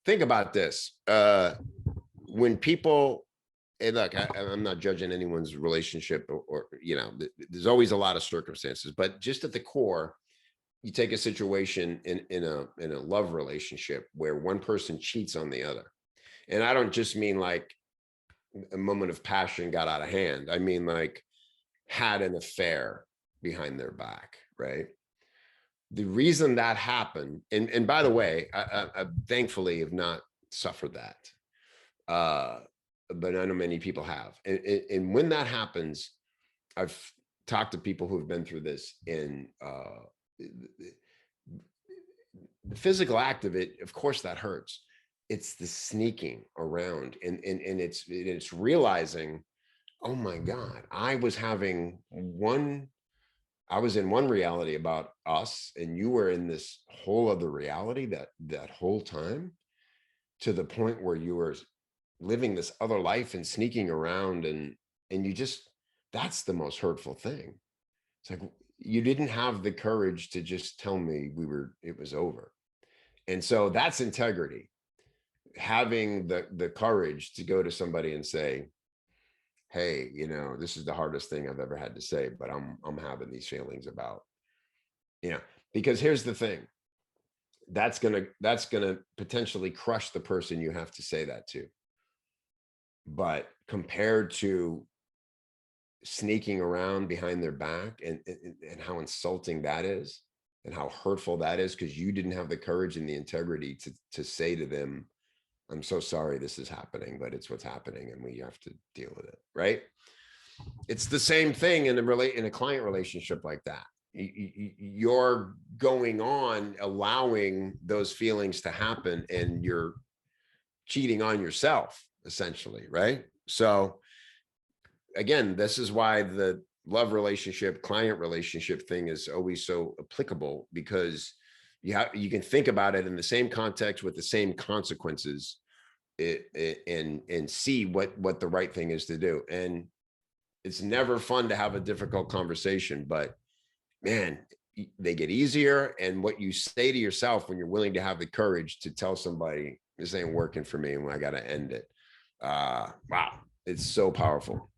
think about this. When people, and look, I'm not judging anyone's relationship or there's always a lot of circumstances, but just at the core, you take a situation in a love relationship where one person cheats on the other. And I don't just mean like a moment of passion got out of hand. I mean, like, had an affair behind their back, right? The reason that happened, and by the way, I thankfully have not suffered that. But I know many people have. And when that happens, I've talked to people who have been through this, and the physical act of it, of course, that hurts. It's the sneaking around, and it's realizing, oh my God, I was in one reality about us, and you were in this whole other reality that whole time, to the point where you were living this other life and sneaking around, and you just, that's the most hurtful thing. It's like, you didn't have the courage to just tell me it was over. And so that's integrity. Having the courage to go to somebody and say, hey, this is the hardest thing I've ever had to say, but I'm having these feelings about, because here's the thing, that's gonna potentially crush the person you have to say that to. But compared to sneaking around behind their back, and how insulting that is, and how hurtful that is, because you didn't have the courage and the integrity to say to them, I'm so sorry this is happening, but it's what's happening and we have to deal with it, right? It's the same thing in a client relationship like that. You're going on allowing those feelings to happen, and you're cheating on yourself, essentially, right? So again, this is why the love relationship, client relationship thing is always so applicable, because you can think about it in the same context with the same consequences, and see what the right thing is to do. And it's never fun to have a difficult conversation, but man, they get easier. And what you say to yourself when you're willing to have the courage to tell somebody, this ain't working for me and I got to end it. Wow, it's so powerful.